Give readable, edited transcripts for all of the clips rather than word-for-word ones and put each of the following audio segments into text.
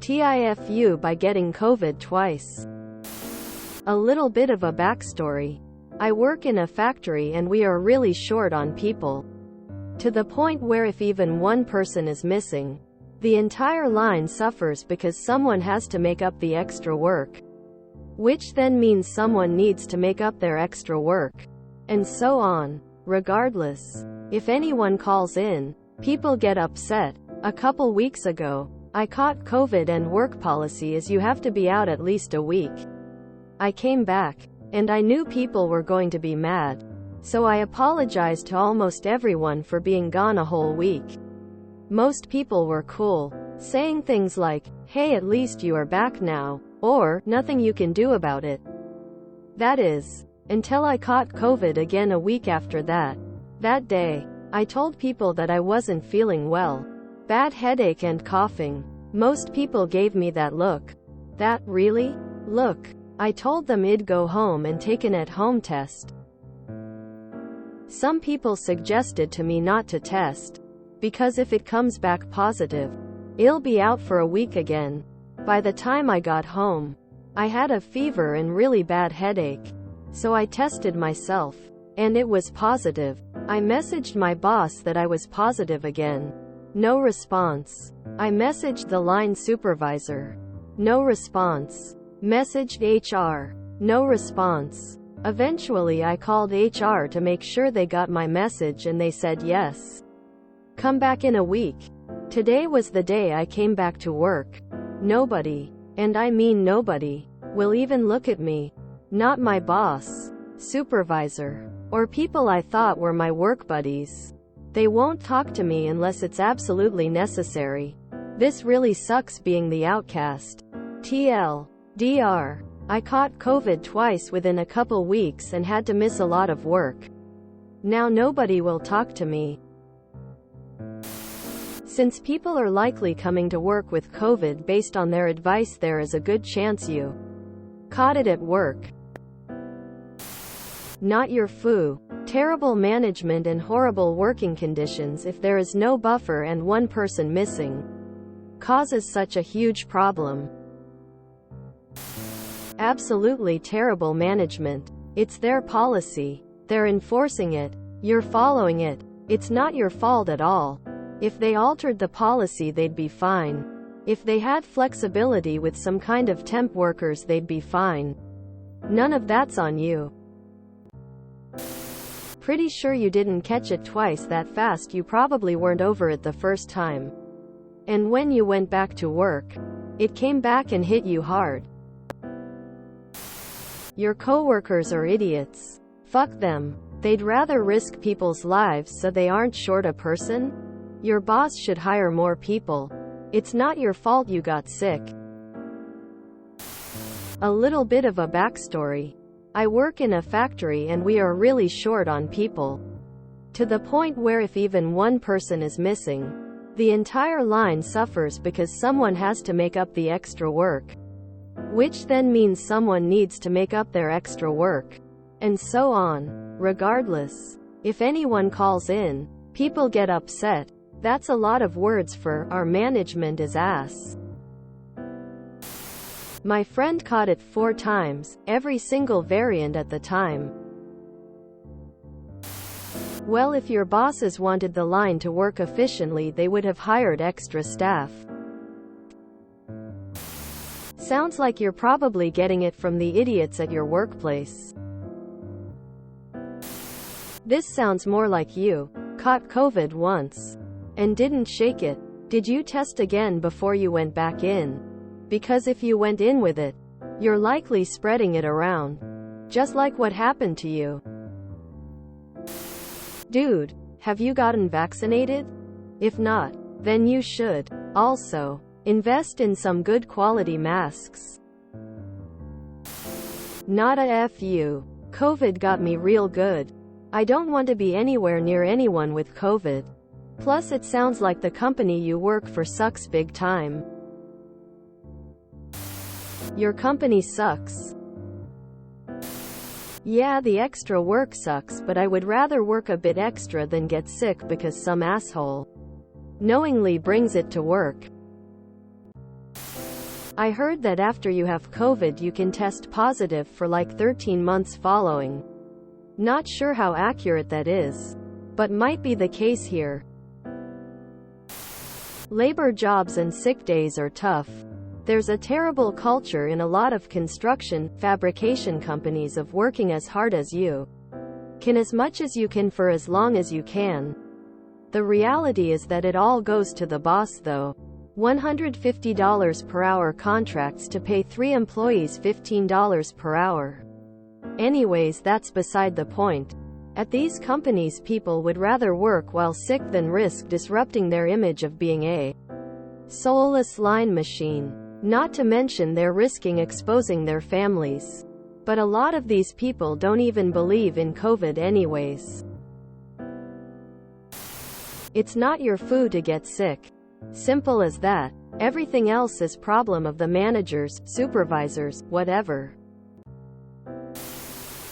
TIFU by getting COVID twice. A little bit of a backstory. I work in a factory and we are really short on people. To the point where if even one person is missing, the entire line suffers because someone has to make up the extra work. Which then means someone needs to make up their extra work. And so on. Regardless. If anyone calls in, people get upset. A couple weeks ago, I caught COVID and work policy is you have to be out at least a week. I came back, and I knew people were going to be mad. So I apologized to almost everyone for being gone a whole week. Most people were cool, saying things like, "Hey, at least you are back now," or, "Nothing you can do about it." That is, until I caught COVID again a week after that. That day, I told people that I wasn't feeling well. Bad headache and coughing. Most people gave me that look. That, really? Look. I told them I'd go home and take an at-home test. Some people suggested to me not to test, because if it comes back positive, I'll be out for a week again. By the time I got home, I had a fever and really bad headache. So I tested myself, and it was positive. I messaged my boss that I was positive again. No response. I messaged the line supervisor. No response. Messaged HR. No response. Eventually I called HR to make sure they got my message and they said yes. Come back in a week. Today was the day I came back to work. Nobody, and I mean nobody, will even look at me. Not my boss, supervisor, or people I thought were my work buddies. They won't talk to me unless it's absolutely necessary. This really sucks being the outcast. TLDR. I caught COVID twice within a couple weeks and had to miss a lot of work. Now nobody will talk to me. Since people are likely coming to work with COVID based on their advice, there is a good chance you caught it at work. Not your foo. Terrible management and horrible working conditions. If there is no buffer and one person missing, causes such a huge problem. Absolutely terrible management. It's their policy. They're enforcing it. You're following it. It's not your fault at all. If they altered the policy, they'd be fine. If they had flexibility with some kind of temp workers, they'd be fine. None of that's on you. Pretty sure you didn't catch it twice that fast. You probably weren't over it the first time. And when you went back to work, it came back and hit you hard. Your coworkers are idiots. Fuck them. They'd rather risk people's lives so they aren't short a person. Your boss should hire more people. It's not your fault you got sick. A little bit of a backstory. I work in a factory and we are really short on people. To the point where if even one person is missing, the entire line suffers because someone has to make up the extra work. Which then means someone needs to make up their extra work. And so on. Regardless. If anyone calls in, people get upset. That's a lot of words for, our management is ass. My friend caught it 4 times, every single variant at the time. Well, if your bosses wanted the line to work efficiently, they would have hired extra staff. Sounds like you're probably getting it from the idiots at your workplace. This sounds more like you caught COVID once and didn't shake it. Did you test again before you went back in? Because if you went in with it, you're likely spreading it around. Just like what happened to you. Dude, have you gotten vaccinated? If not, then you should. Also, invest in some good quality masks. Not a FU. COVID got me real good. I don't want to be anywhere near anyone with COVID. Plus it sounds like the company you work for sucks big time. Your company sucks. Yeah, the extra work sucks, but I would rather work a bit extra than get sick because some asshole knowingly brings it to work. I heard that after you have COVID you can test positive for like 13 months following. Not sure how accurate that is, but might be the case here. Labor jobs and sick days are tough. There's a terrible culture in a lot of construction, fabrication companies of working as hard as you can, as much as you can for as long as you can. The reality is that it all goes to the boss though. $150 per hour contracts to pay 3 employees $15 per hour. Anyways, that's beside the point. At these companies people would rather work while sick than risk disrupting their image of being a soulless line machine. Not to mention they're risking exposing their families. But a lot of these people don't even believe in COVID anyways. It's not your foo to get sick. Simple as that. Everything else is problem of the managers, supervisors, whatever.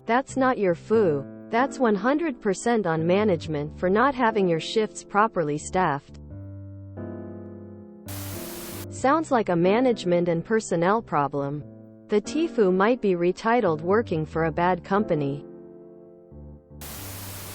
That's not your foo. That's 100% on management for not having your shifts properly staffed. Sounds like a management and personnel problem. The TIFU might be retitled working for a bad company.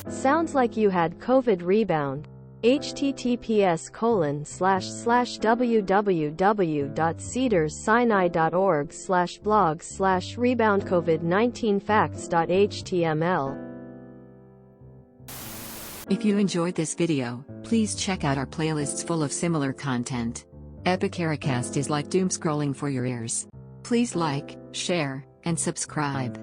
Sounds like you had COVID rebound. https://www.cedars-sinai.org/blog/reboundcovid19facts.html. If you enjoyed this video, please check out our playlists full of similar content. Epicaricast is like doom scrolling for your ears. Please like, share, and subscribe.